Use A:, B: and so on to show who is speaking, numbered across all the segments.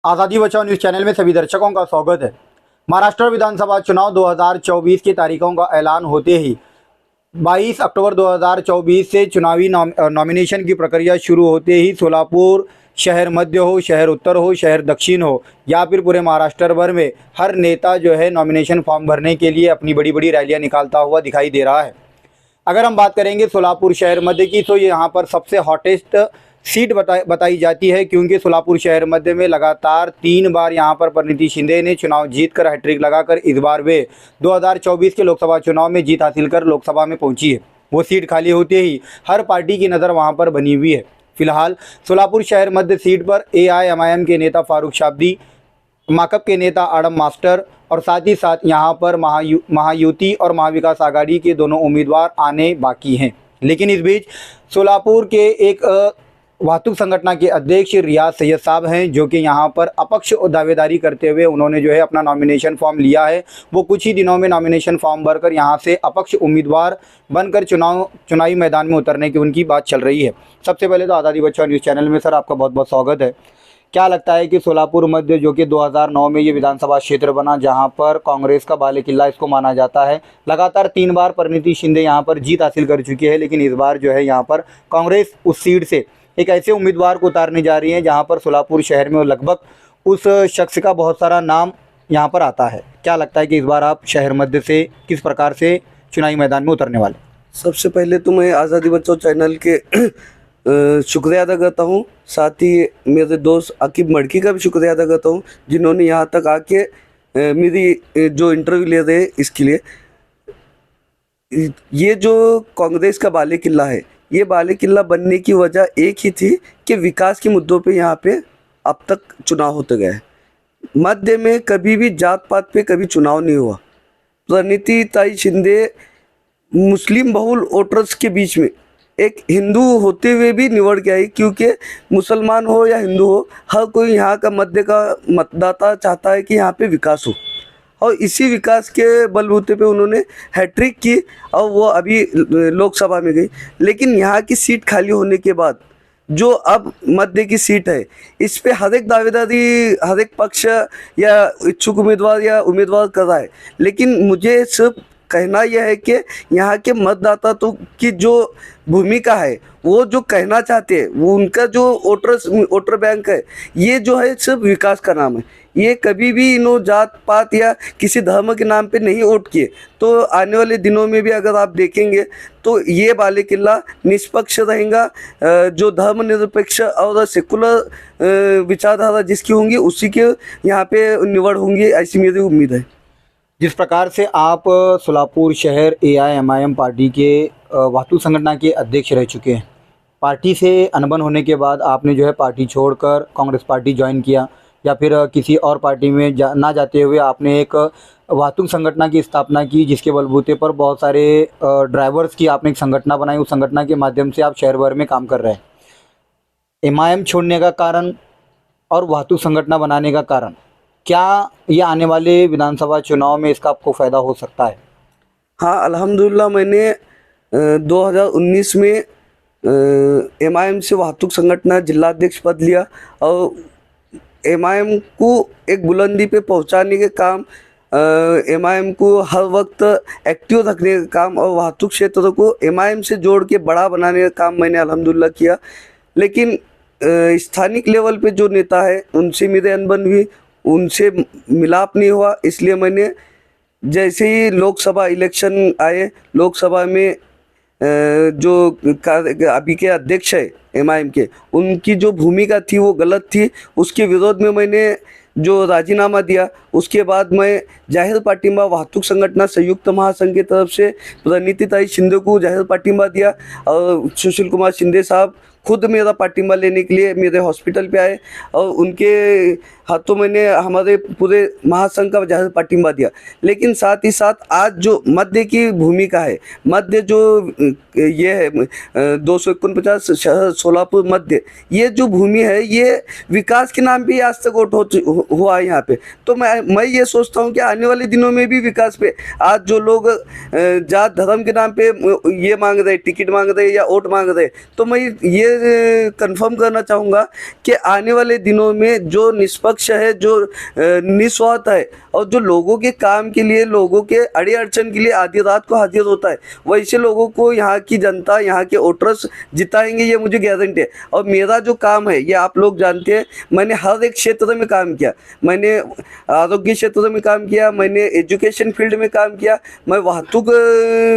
A: आज़ादी बचाओ news channel में सभी दर्शकों का स्वागत है। महाराष्ट्र विधानसभा चुनाव 2024 की तारीखों का ऐलान होते ही 22 अक्टूबर 2024 से चुनावी नॉमिनेशन की प्रक्रिया शुरू होते ही सोलापुर शहर मध्य हो, शहर उत्तर हो, शहर दक्षिण हो या फिर पूरे महाराष्ट्र भर में हर नेता जो है नॉमिनेशन फॉर्म भरने के लिए अपनी बड़ी बड़ी रैलियाँ निकालता हुआ दिखाई दे रहा है। अगर हम बात करेंगे सोलापुर शहर मध्य की, तो यहाँ पर सबसे हॉटेस्ट सीट बताई जाती है, क्योंकि सोलापुर शहर मध्य में लगातार 3 बार यहाँ पर परिणीति शिंदे ने चुनाव जीतकर हैट्रिक लगाकर इस बार वे 2024 के लोकसभा चुनाव में जीत हासिल कर लोकसभा में पहुंची है। वो सीट खाली होते ही हर पार्टी की नज़र वहाँ पर बनी हुई है। फिलहाल सोलापुर शहर मध्य सीट पर AIMIM के नेता फारूक शाब्दी, माकप के नेता आडम मास्टर और साथ ही साथ यहाँ पर महायुति और महाविकास आघाड़ी के दोनों उम्मीदवार आने बाकी हैं। लेकिन इस बीच सोलापुर के एक वाहतुक संगठन के अध्यक्ष रियाज सैयद साहब हैं, जो कि यहाँ पर अपक्ष दावेदारी करते हुए उन्होंने जो है अपना नॉमिनेशन फॉर्म लिया है। वो कुछ ही दिनों में नॉमिनेशन फॉर्म भरकर यहाँ से अपक्ष उम्मीदवार बनकर चुनावी मैदान में उतरने की उनकी बात चल रही है। सबसे पहले तो आज़ादी बचाओ न्यूज़ चैनल में सर आपका बहुत बहुत स्वागत है। क्या लगता है कि सोलापुर मध्य, जो कि 2009 में ये विधानसभा क्षेत्र बना, जहां पर कांग्रेस का बाले किला इसको माना जाता है, लगातार 3 बार परिणीति शिंदे यहां पर जीत हासिल कर चुकी है, लेकिन इस बार जो है यहां पर कांग्रेस उस सीट से एक ऐसे उम्मीदवार को उतारने जा रही है जहां पर सोलापुर शहर में लगभग उस शख्स का बहुत सारा नाम यहाँ पर आता है। क्या लगता है कि इस बार आप शहर मध्य से किस प्रकार से चुनावी मैदान में उतरने वाले?
B: सबसे पहले तो मैं आज़ादी बचाओ चैनल के शुक्रिया अदा करता हूँ, साथ ही मेरे दोस्त अकीब मड़की का भी शुक्रिया अदा करता हूँ, जिन्होंने यहाँ तक आके मेरी जो इंटरव्यू ले रहे हैं इसके लिए। ये जो कांग्रेस का बाले किला है, ये बाले किला बनने की वजह एक ही थी कि विकास के मुद्दों पे यहाँ पे अब तक चुनाव होते गए। मध्य में कभी भी जात पात पे कभी चुनाव नहीं हुआ। परिणीति ताई शिंदे मुस्लिम बहुल वोटर्स के बीच में एक हिंदू होते हुए भी निवड़ के आई, क्योंकि मुसलमान हो या हिंदू हो, हर कोई यहाँ का मध्य का मतदाता चाहता है कि यहाँ पे विकास हो, और इसी विकास के बलबूते पे उन्होंने हैट्रिक की और वो अभी लोकसभा में गई। लेकिन यहाँ की सीट खाली होने के बाद जो अब मध्य की सीट है, इस पे हर एक दावेदारी हर एक पक्ष या इच्छुक उम्मीदवार या उम्मीदवार कर रहा है, लेकिन मुझे सिर्फ कहना यह है कि यहाँ के मतदाता तो की जो भूमिका है, वो जो कहना चाहते हैं, वो उनका जो वोटर बैंक है, ये जो है सिर्फ विकास का नाम है। ये कभी भी इन्हों जात पात या किसी धर्म के नाम पे नहीं वोट किए। तो आने वाले दिनों में भी अगर आप देखेंगे तो ये बाले किला निष्पक्ष रहेगा। जो धर्मनिरपेक्ष और सेकुलर विचारधारा जिसकी होंगी उसी के यहाँ पे निवड़ होंगी, ऐसी मेरी उम्मीद है।
A: जिस प्रकार से आप सोलापुर शहर AIMIM पार्टी के वाहतुक संगठन के अध्यक्ष रह चुके हैं, पार्टी से अनबन होने के बाद आपने जो है पार्टी छोड़कर कांग्रेस पार्टी ज्वाइन किया, या फिर किसी और पार्टी में ना जाते हुए आपने एक वाहतुक संगठन की स्थापना की, जिसके बलबूते पर बहुत सारे ड्राइवर्स की आपने एक संगठन बनाई। उस संगठन के माध्यम से आप शहर भर में काम कर रहे हैं। MIM छोड़ने का कारण और वाहतुक संगठन बनाने का कारण, क्या ये आने वाले विधानसभा चुनाव में इसका आपको फ़ायदा हो सकता है?
B: हाँ, अल्हम्दुलिल्लाह मैंने 2019 में MIM से वाहतुक संगठन जिलाध्यक्ष पद लिया और MIM को एक बुलंदी पे पहुंचाने के काम, MIM को हर वक्त एक्टिव रखने का काम और वाहतुक क्षेत्र को MIM से जोड़ के बड़ा बनाने का काम मैंने अल्हम्दुलिल्लाह किया। लेकिन स्थानिक लेवल पे जो नेता है उनसे मेरे अनबन हुई, उनसे मिलाप नहीं हुआ, इसलिए मैंने जैसे ही लोकसभा इलेक्शन आए, लोकसभा में जो अभी के अध्यक्ष है MIM के, उनकी जो भूमिका थी वो गलत थी, उसके विरोध में मैंने जो राजीनामा दिया। उसके बाद मैं जाहिर पार्टिंबा वाहतुक संगठन संयुक्त महासंघ की तरफ से परिणीति ताई शिंदे को जाहिर पार्टिंबा दिया, और सुशील कुमार शिंदे साहब खुद मेरा पार्टिंबा लेने के लिए मेरे हॉस्पिटल पे आए और उनके हाथों मैंने हमारे पूरे महासंघ का जाहिर पार्टिंबा दिया। लेकिन साथ ही साथ आज जो मध्य की भूमिका है, मध्य जो ये है 249 शहर सोलापुर मध्य, ये जो भूमि है ये विकास के नाम पे आज तक वोट हुआ है यहाँ पे। तो मैं ये सोचता हूँ कि आने वाले दिनों में भी विकास पे आज जो लोग जात धर्म के नाम पे ये मांग रहे, टिकट मांग रहे या वोट मांग रहे, तो मैं ये कंफर्म करना चाहूँगा कि आने वाले दिनों में जो निष्पक्ष है, जो निस्वार्थ है और जो लोगों के काम के लिए, लोगों के अड़े अड़चन के लिए आधी रात को हाजिर होता है, वैसे लोगों को यहाँ की जनता, यहाँ के वोटर्स जिताएंगे, ये मुझे गारंटी है। और मेरा जो काम है ये आप लोग जानते हैं, मैंने हर एक क्षेत्र में काम किया। मैंने आरोग्य क्षेत्र में काम किया, मैंने एजुकेशन फील्ड में काम किया, मैं वाहतूक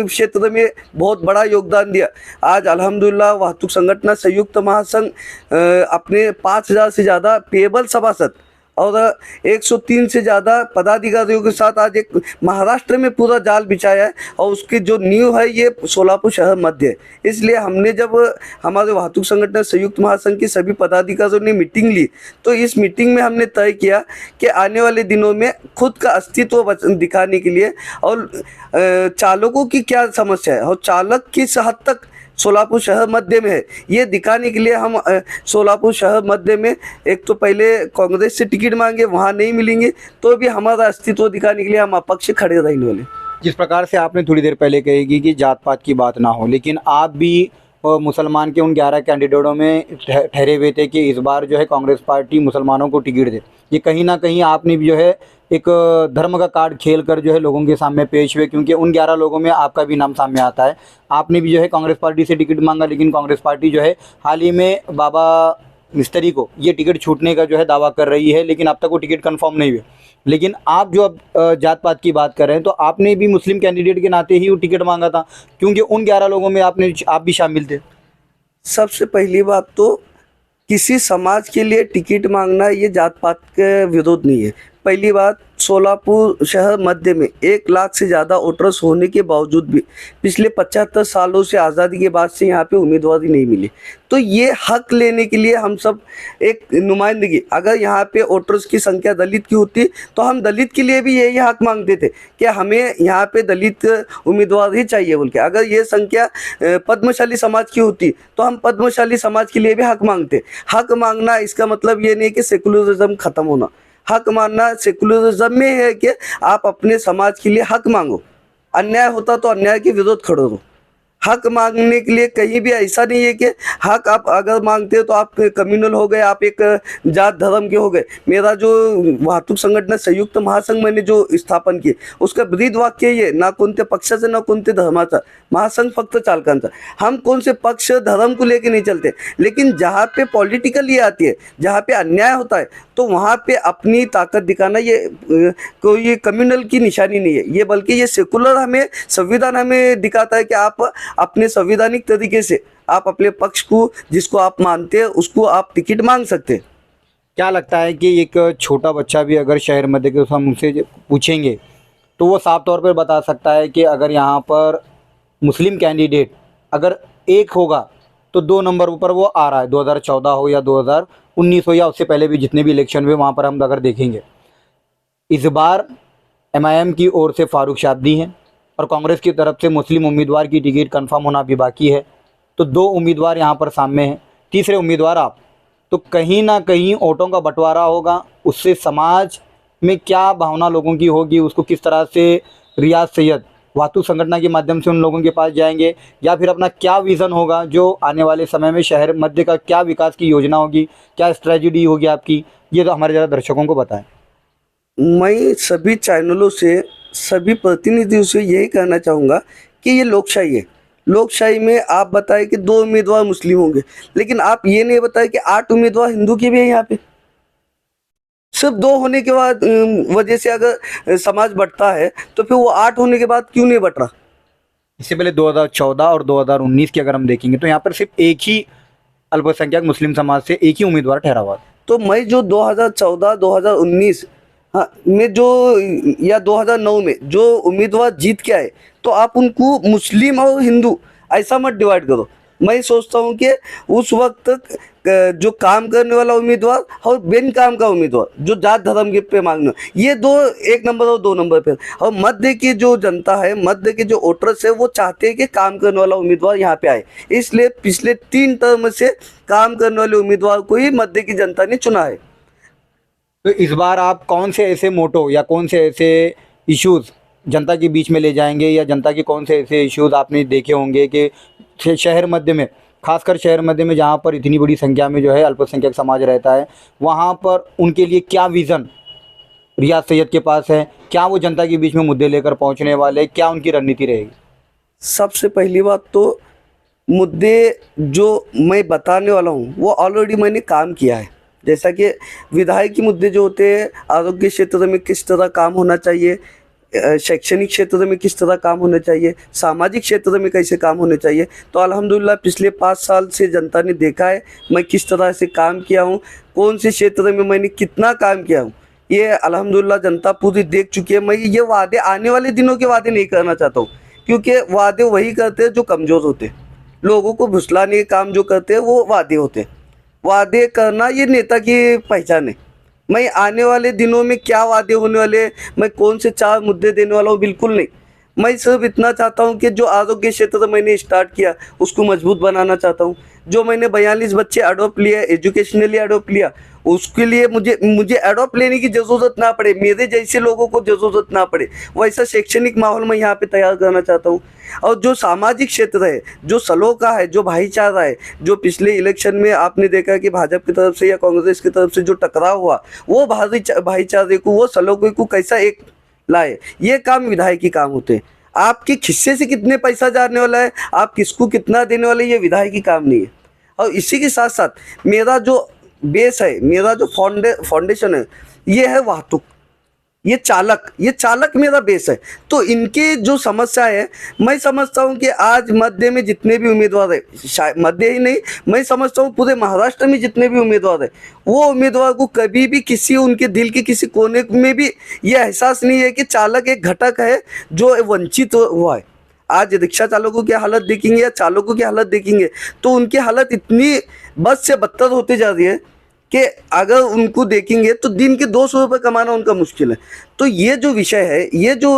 B: क्षेत्र में बहुत बड़ा योगदान दिया। आज अल्हम्दुलिल्लाह वाहतूक संगठन संयुक्त महासंघ अपने 5000 से ज़्यादा पेएबल सभासद और 103 से ज़्यादा पदाधिकारियों के साथ आज एक महाराष्ट्र में पूरा जाल बिछाया है और उसकी जो नींव है ये सोलापुर शहर मध्य है। इसलिए हमने जब हमारे वाहतूक संगठन संयुक्त महासंघ के सभी पदाधिकारियों ने मीटिंग ली, तो इस मीटिंग में हमने तय किया कि आने वाले दिनों में खुद का अस्तित्व दिखाने के लिए और चालकों की क्या समस्या है और चालक किस हद तक सोलापुर शहर मध्य में है, ये दिखाने के लिए हम सोलापुर शहर मध्य में एक तो पहले कांग्रेस से टिकट मांगे, वहाँ नहीं मिलेंगे, तो भी हमारा अस्तित्व दिखाने के लिए हम अपक्ष खड़े रहने वाले।
A: जिस प्रकार से आपने थोड़ी देर पहले कहेगी कि जात पात की बात ना हो, लेकिन आप भी मुसलमान के उन 11 कैंडिडेटों में ठहरे हुए थे कि इस बार जो है कांग्रेस पार्टी मुसलमानों को टिकट दे। ये कहीं ना कहीं आपने भी जो है एक धर्म का कार्ड खेल कर जो है लोगों के सामने पेश हुए, क्योंकि उन 11 लोगों में आपका भी नाम सामने आता है। आपने भी जो है कांग्रेस पार्टी से टिकट मांगा, लेकिन कांग्रेस पार्टी जो है हाल ही में बाबा मिस्त्री को ये टिकट छूटने का जो है दावा कर रही है, लेकिन अब तक वो टिकट कंफर्म नहीं हुए। लेकिन आप जो अब जात पात की बात कर रहे हैं, तो आपने भी मुस्लिम कैंडिडेट के नाते ही वो टिकट मांगा था, क्योंकि उन 11 लोगों में आप भी शामिल थे।
B: सबसे पहली बात तो किसी समाज के लिए टिकट मांगना ये जात पात के विरोध नहीं है। पहली बात, सोलापुर शहर मध्य में 1 लाख से ज़्यादा वोटर्स होने के बावजूद भी पिछले 75 सालों से आज़ादी के बाद से यहाँ पे उम्मीदवारी नहीं मिली। तो ये हक लेने के लिए हम सब एक नुमाइंदगी, अगर यहाँ पे वोटर्स की संख्या दलित की होती तो हम दलित के लिए भी यही हक मांगते थे कि हमें यहाँ पे दलित उम्मीदवार ही चाहिए बोल के। अगर ये संख्या पद्मशाली समाज की होती तो हम पद्मशाली समाज के लिए भी हक मांगते। हक मांगना इसका मतलब ये नहीं कि सेकुलरिज्म ख़त्म होना। हक मानना सेकुलरिज्म में है कि आप अपने समाज के लिए हक मांगो, अन्याय होता तो अन्याय के विरोध खड़े रहो। हक मांगने के लिए कहीं भी ऐसा नहीं है कि हक आप अगर मांगते हो तो आप कम्युनल हो गए, आप एक जात धर्म के हो गए। मेरा जो वाहतूक संघटना संयुक्त महासंघ मैंने जो स्थापन की, उसका ब्रीद वाक्य ये, ना कोणत्या पक्षाचं ना कोणत्या धर्माचा, महासंघ फक्त चालकांचा। हम कौन से पक्ष धर्म को लेके नहीं चलते, लेकिन जहाँ पे पॉलिटिकल ये आती है, जहाँ पे अन्याय होता है, तो वहाँ पे अपनी ताकत दिखाना ये कोई कम्युनल की निशानी नहीं है, ये बल्कि ये सेकुलर हमें संविधान हमें दिखाता है कि आप अपने संवैधानिक तरीके से आप अपने पक्ष को, जिसको आप मानते हैं, उसको आप टिकट मांग सकते हैं।
A: क्या लगता है कि एक छोटा बच्चा भी अगर शहर मध्य के हम उनसे पूछेंगे तो वो साफ तौर पर बता सकता है कि अगर यहाँ पर मुस्लिम कैंडिडेट अगर एक होगा तो 2 नंबर पर वो आ रहा है, 2014 हो या 2019 हो या उससे पहले भी जितने भी इलेक्शन हुए वहाँ पर हम अगर देखेंगे, इस बार MIM की ओर से फारूक शाब्दी हैं और कांग्रेस की तरफ से मुस्लिम उम्मीदवार की टिकट कंफर्म होना भी बाकी है। तो 2 उम्मीदवार यहाँ पर सामने हैं, तीसरे उम्मीदवार आप। तो कहीं ना कहीं वोटों का बंटवारा होगा, उससे समाज में क्या भावना लोगों की होगी, उसको किस तरह से रियाज सैयद वाहतूक संगठन के माध्यम से उन लोगों के पास जाएंगे, या फिर अपना क्या विज़न होगा जो आने वाले समय में शहर मध्य का क्या विकास की योजना होगी, क्या स्ट्रेटजी होगी आपकी, ये तो हमारे ज़रा दर्शकों को बताएं।
B: मैं सभी चैनलों से, सभी प्रतिनिधियों से यही कहना चाहूँगा कि ये लोकशाही है। लोकशाही में आप बताएं कि 2 उम्मीदवार मुस्लिम होंगे, लेकिन आप ये नहीं बताएं कि 8 उम्मीदवार हिंदू के भी हैं। यहाँ पे सिर्फ 2 होने के बाद वजह से अगर समाज बढ़ता है तो फिर वो 8 होने के बाद क्यों नहीं बढ़ रहा?
A: इससे पहले 2014 और 2019 की अगर हम देखेंगे तो यहाँ पर सिर्फ एक ही अल्पसंख्यक मुस्लिम समाज से एक ही उम्मीदवार ठहरा हुआ।
B: तो मैं जो 2014, 2019 में जो या 2009 में जो उम्मीदवार जीत के आए, तो आप उनको मुस्लिम और हिंदू ऐसा मत डिवाइड करो। मैं सोचता हूँ कि उस वक्त जो काम करने वाला उम्मीदवार और बिन काम का उम्मीदवार जो जात धर्म के पे मांगना, ये 2 1 नंबर और 2 नंबर पे। और मध्य की जो जनता है, मध्य के जो वोटर्स है, वो चाहते हैं कि काम करने वाला उम्मीदवार यहाँ पे आए। इसलिए पिछले 3 टर्म से काम करने वाले उम्मीदवार को ही मध्य की जनता ने चुना है।
A: तो इस बार आप कौन से ऐसे मोटो या कौन से ऐसे इश्यूज़ जनता के बीच में ले जाएंगे, या जनता के कौन से ऐसे इश्यूज़ आपने देखे होंगे कि शहर मध्य में खासकर शहर मध्य में जहाँ पर इतनी बड़ी संख्या में जो है अल्पसंख्यक समाज रहता है, वहाँ पर उनके लिए क्या विज़न रियाज सैयद के पास है? क्या वो जनता के बीच में मुद्दे लेकर पहुँचने वाले, क्या उनकी रणनीति रहेगी?
B: सबसे पहली बात तो मुद्दे जो मैं बताने वाला हूँ वो ऑलरेडी मैंने काम किया है। जैसा कि विधायक के मुद्दे जो होते हैं, आरोग्य क्षेत्र में किस तरह काम होना चाहिए, शैक्षणिक क्षेत्र में किस तरह काम होना चाहिए, सामाजिक क्षेत्र में कैसे काम होने चाहिए, तो अल्हम्दुलिल्लाह पिछले 5 साल से जनता ने देखा है मैं किस तरह से काम किया हूँ, कौन से क्षेत्र में मैंने कितना काम किया हूँ, ये अल्हम्दुलिल्लाह जनता पूरी देख चुकी है। मैं ये वादे आने वाले दिनों के वादे नहीं करना चाहता हूँ, क्योंकि वादे वही करते हैं जो कमज़ोर होते हैं, लोगों को भुसलाने के काम जो करते हैं वो वादे होते हैं। वादे करना ये नेता की पहचान है। मैं आने वाले दिनों में क्या वादे होने वाले हैं, मैं कौन से 4 मुद्दे देने वाला हूँ, बिल्कुल नहीं। मैं सिर्फ इतना चाहता हूँ कि जो आरोग्य क्षेत्र मैंने स्टार्ट किया उसको मजबूत बनाना चाहता हूँ। जो मैंने 42 बच्चे अडोप्ट लिए, एजुकेशनली अडोप्ट लिया, उसके लिए मुझे अडोप्ट लेने की ज़रूरत ना पड़े, मेरे जैसे लोगों को ज़रूरत ना पड़े, वैसा शैक्षणिक माहौल मैं यहाँ पे तैयार करना चाहता हूँ। और जो सामाजिक क्षेत्र है, जो सलोखा है, जो भाईचारा है, जो पिछले इलेक्शन में आपने देखा कि भाजपा की तरफ से या कांग्रेस की तरफ से जो टकराव हुआ, वो भाईचारे को, वो सलोखे को कैसा एक लाए, ये काम विधायक की काम होते हैं। आपके खिस्से से कितने पैसा जाने वाला है, आप किसको कितना देने वाले, ये विधायक की काम नहीं है। और इसी के साथ साथ मेरा जो बेस है, मेरा जो फाउंडेशन है, ये है वाहतुक, ये चालक मेरा बेस है। तो इनके जो समस्या है, मैं समझता हूँ कि आज मध्य में जितने भी उम्मीदवार है, शायद मध्य ही नहीं, मैं समझता हूँ पूरे महाराष्ट्र में जितने भी उम्मीदवार है, वो उम्मीदवार को कभी भी किसी उनके दिल के किसी कोने में भी ये एहसास नहीं है कि चालक एक घटक है जो वंचित हुआ है। आज रिक्शा चालकों की हालत देखेंगे या चालकों की हालत देखेंगे तो उनकी हालत इतनी बद से बदतर होती जा रही है कि अगर उनको देखेंगे तो दिन के 200 रुपये कमाना उनका मुश्किल है। तो ये जो विषय है, ये जो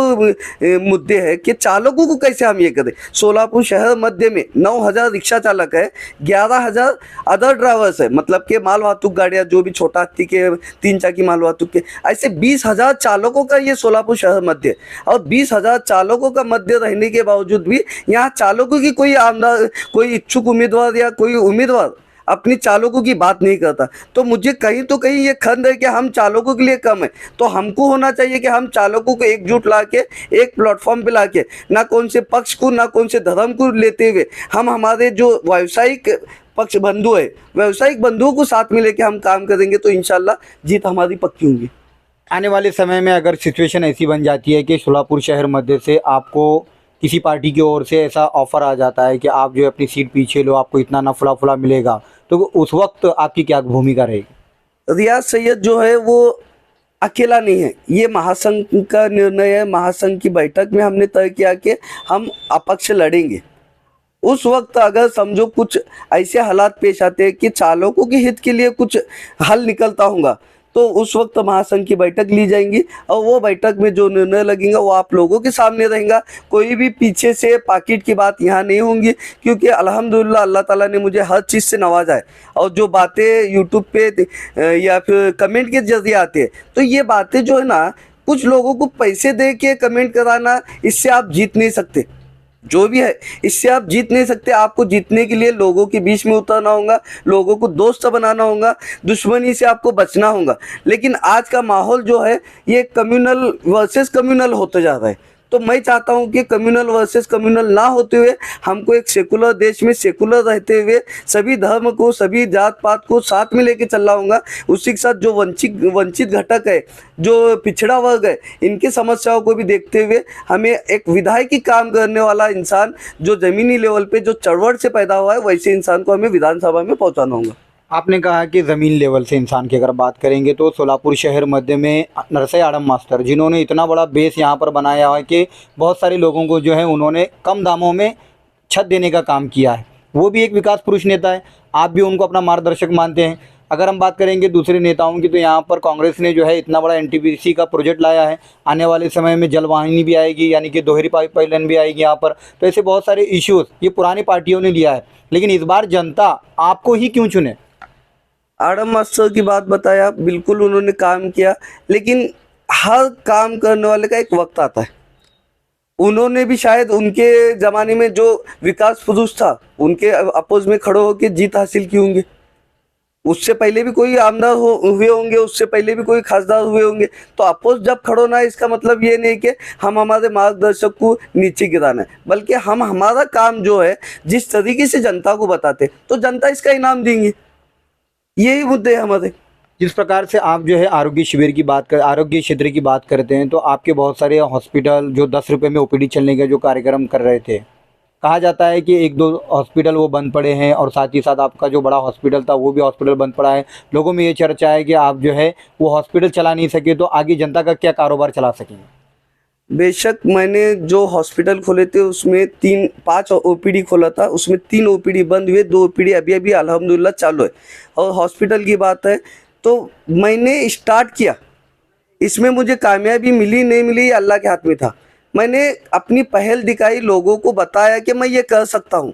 B: मुद्दे हैं कि चालकों को कैसे हम ये करें। सोलापुर शहर मध्य में 9,000 रिक्शा चालक है, 11,000 अदर ड्राइवर्स है, मतलब कि माल वाहतूक गाड़ियाँ जो भी छोटा हाथी के 3 चाकी माल वाहतूक के, ऐसे 20,000 चालकों का ये सोलापुर शहर मध्य। और 20,000 चालकों का मध्य रहने के बावजूद भी यहाँ चालकों की कोई इच्छुक उम्मीदवार या कोई उम्मीदवार अपनी चालकों की बात नहीं करता। तो मुझे कहीं तो कहीं ये खंड है कि हम चालकों के लिए कम है। तो हमको होना चाहिए कि हम चालकों को एकजुट ला के एक प्लेटफॉर्म पे ला के, ना कौन से पक्ष को ना कौन से धर्म को लेते हुए, हम हमारे जो व्यावसायिक पक्ष बंधु है, व्यावसायिक बंधुओं को साथ में लेके हम काम करेंगे तो इंशाल्लाह जीत हमारी पक्की होगी।
A: आने वाले समय में अगर सिचुएशन ऐसी बन जाती है कि सोलापुर शहर मध्य से आपको किसी पार्टी की ओर से ऐसा ऑफर आ जाता है कि आप जो है अपनी सीट पीछे लो, आपको इतना नफला मिलेगा, तो उस वक्त आपकी क्या भूमिका रहेगी?
B: रियाज सैयद जो है वो अकेला नहीं है, ये महासंघ का निर्णय है। महासंघ की बैठक में हमने तय किया कि हम अपक्ष लड़ेंगे। उस वक्त अगर समझो कुछ ऐसे हालात पेश आते हैं कि चालकों के हित के लिए कुछ हल निकलता होगा, तो उस वक्त महासंघ की बैठक ली जाएंगी और वो बैठक में जो निर्णय लगेगा वो आप लोगों के सामने रहेगा। कोई भी पीछे से पाकिट की बात यहाँ नहीं होंगी, क्योंकि अल्हम्दुलिल्लाह अल्लाह ताला ने मुझे हर चीज़ से नवाजा है। और जो बातें यूट्यूब पे या फिर कमेंट के जरिए आते हैं, तो ये बातें जो है ना, कुछ लोगों को पैसे दे के कमेंट कराना, इससे आप जीत नहीं सकते। जो भी है, इससे आप जीत नहीं सकते। आपको जीतने के लिए लोगों के बीच में उतरना होगा, लोगों को दोस्त बनाना होगा, दुश्मनी से आपको बचना होगा। लेकिन आज का माहौल जो है ये कम्युनल वर्सेस कम्युनल होते जा रहा है। तो मैं चाहता हूं कि कम्युनल वर्सेस कम्युनल ना होते हुए हमको एक सेकुलर देश में सेकुलर रहते हुए सभी धर्म को, सभी जात पात को साथ में लेके चलना होगा। उसी के साथ जो वंचित घटक है, जो पिछड़ा वर्ग है, इनकी समस्याओं को भी देखते हुए हमें एक विधायकी काम करने वाला इंसान, जो ज़मीनी लेवल पे जो चढ़वड़ से पैदा हुआ है, वैसे इंसान को हमें विधानसभा में पहुँचाना होगा।
A: आपने कहा कि ज़मीन लेवल से इंसान की अगर बात करेंगे तो सोलापुर शहर मध्य में नरसई आड़म मास्टर, जिन्होंने इतना बड़ा बेस यहाँ पर बनाया है कि बहुत सारे लोगों को जो है उन्होंने कम दामों में छत देने का काम किया है, वो भी एक विकास पुरुष नेता है। आप भी उनको अपना मार्गदर्शक मानते हैं। अगर हम बात करेंगे दूसरे नेताओं की, तो यहाँ पर कांग्रेस ने जो है इतना बड़ा एनटीपीसी का प्रोजेक्ट लाया है। आने वाले समय में जलवाहिनी भी आएगी, यानी कि दोहरी पाइपलाइन भी आएगी यहाँ पर। तो ऐसे बहुत सारे इश्यूज़ ये पुरानी पार्टियों ने लिया है, लेकिन इस बार जनता आपको ही क्यों चुने?
B: आड़म मास्टर की बात बताया, बिल्कुल उन्होंने काम किया, लेकिन हर काम करने वाले का एक वक्त आता है। उन्होंने भी शायद उनके ज़माने में जो विकास पुरुष था उनके अपोज में खड़े होकर जीत हासिल की होंगे। उससे पहले भी कोई आमदार हुए होंगे, उससे पहले भी कोई खासदार हुए होंगे। तो अपोज जब खड़ो ना, इसका मतलब ये नहीं कि हम हमारे मार्गदर्शक को नीचे गिराना है, बल्कि हम हमारा काम जो है जिस तरीके से जनता को बताते तो जनता इसका इनाम देंगी। यही मुद्दे हैं हमारे।
A: जिस प्रकार से आप जो है आरोग्य शिविर की बात कर, आरोग्य क्षेत्र की बात करते हैं, तो आपके बहुत सारे हॉस्पिटल जो 10 रुपये में ओपीडी चलने का जो कार्यक्रम कर रहे थे, कहा जाता है कि 1-2 हॉस्पिटल वो बंद पड़े हैं और साथ ही साथ आपका जो बड़ा हॉस्पिटल था वो भी हॉस्पिटल बंद पड़ा है। लोगों में ये चर्चा है कि आप जो है वो हॉस्पिटल चला नहीं सके, तो आगे जनता का क्या कारोबार चला सकेंगे?
B: बेशक मैंने जो हॉस्पिटल खोले थे उसमें 3-5 ओपीडी खोला था, उसमें 3 ओपीडी बंद हुए, 2 ओपीडी अभी अभी अल्हम्दुलिल्लाह चालू है। और हॉस्पिटल की बात है तो मैंने स्टार्ट किया, इसमें मुझे कामयाबी मिली नहीं मिली ये अल्लाह के हाथ में था। मैंने अपनी पहल दिखाई, लोगों को बताया कि मैं ये कर सकता हूँ,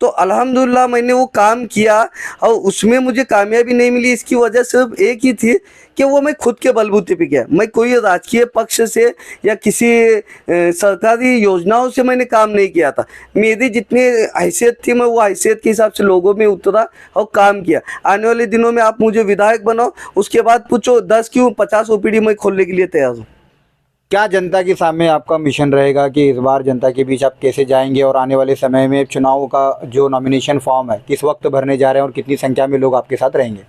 B: तो अल्हम्दुलिल्लाह मैंने वो काम किया और उसमें मुझे कामयाबी नहीं मिली। इसकी वजह सिर्फ एक ही थी कि वो मैं खुद के बलबूते पे किया। मैं कोई राजकीय पक्ष से या किसी सरकारी योजनाओं से मैंने काम नहीं किया था। मेरी जितनी हैसियत थी मैं वो हैसियत के हिसाब से लोगों में उतरा और काम किया। आने वाले दिनों में आप मुझे विधायक बनाओ, उसके बाद पूछो 10 क्यों 50 ओपीडी मैं खोलने के लिए तैयार हूँ।
A: क्या जनता के सामने आपका मिशन रहेगा कि इस बार जनता के बीच आप कैसे जाएंगे, और आने वाले समय में चुनाव का जो नॉमिनेशन फॉर्म है किस वक्त भरने जा रहे हैं और कितनी संख्या में लोग आपके साथ रहेंगे?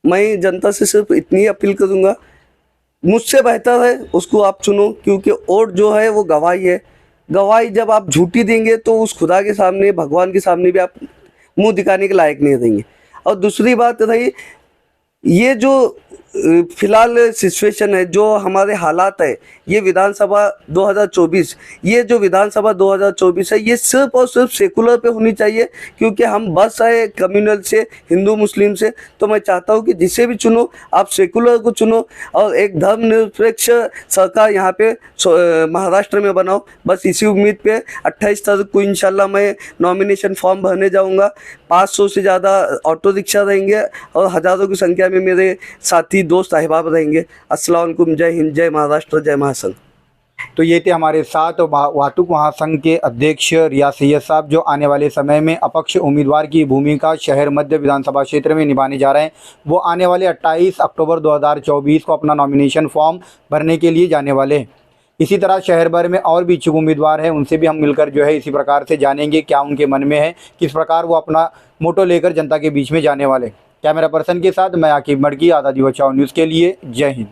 B: मैं जनता से सिर्फ इतनी अपील करूंगा, मुझसे बेहतर है उसको आप चुनो, क्योंकि वोट जो है वो गवाही है। गवाही जब आप झूठी देंगे तो उस खुदा के सामने, भगवान के सामने भी आप मुंह दिखाने के लायक नहीं रहेंगे। और दूसरी बात रही, ये जो फिलहाल सिचुएशन है, जो हमारे हालात है, ये विधानसभा 2024, ये जो विधानसभा 2024 है ये सिर्फ और सिर्फ सेकुलर पे होनी चाहिए, क्योंकि हम बस आए कम्युनल से, हिंदू मुस्लिम से। तो मैं चाहता हूँ कि जिसे भी चुनो आप सेकुलर को चुनो और एक धर्मनिरपेक्ष सरकार यहाँ पे महाराष्ट्र में बनाओ। बस इसी उम्मीद पे 28 तारीख को इंशाल्लाह मैं नॉमिनेशन फॉर्म भरने जाऊँगा। 500 से ज़्यादा ऑटो रिक्शा रहेंगे और हज़ारों की संख्या में मेरे साथी दोस्त अहबाब रहेंगे। अस्सलाम वालेकुम, जय हिंद, जय महाराष्ट्र, जय महासंघ।
A: तो ये थे हमारे साथ वाहतुक महासंघ के अध्यक्ष रियाज सैयद साहब, जो आने वाले समय में अपक्ष उम्मीदवार की भूमिका शहर मध्य विधानसभा क्षेत्र में निभाने जा रहे हैं। वो आने वाले 28 अक्टूबर 2024 को अपना नॉमिनेशन फॉर्म भरने के लिए जाने वाले हैं। इसी तरह शहर भर में और भी इच्छुक उम्मीदवार हैं, उनसे भी हम मिलकर जो है इसी प्रकार से जानेंगे क्या उनके मन में है, किस प्रकार वो अपना मोटो लेकर जनता के बीच में जाने वाले। कैमरा पर्सन के साथ मैं आकिब मड़की, आज़ादी बचाओ न्यूज़ के लिए। जय हिंद।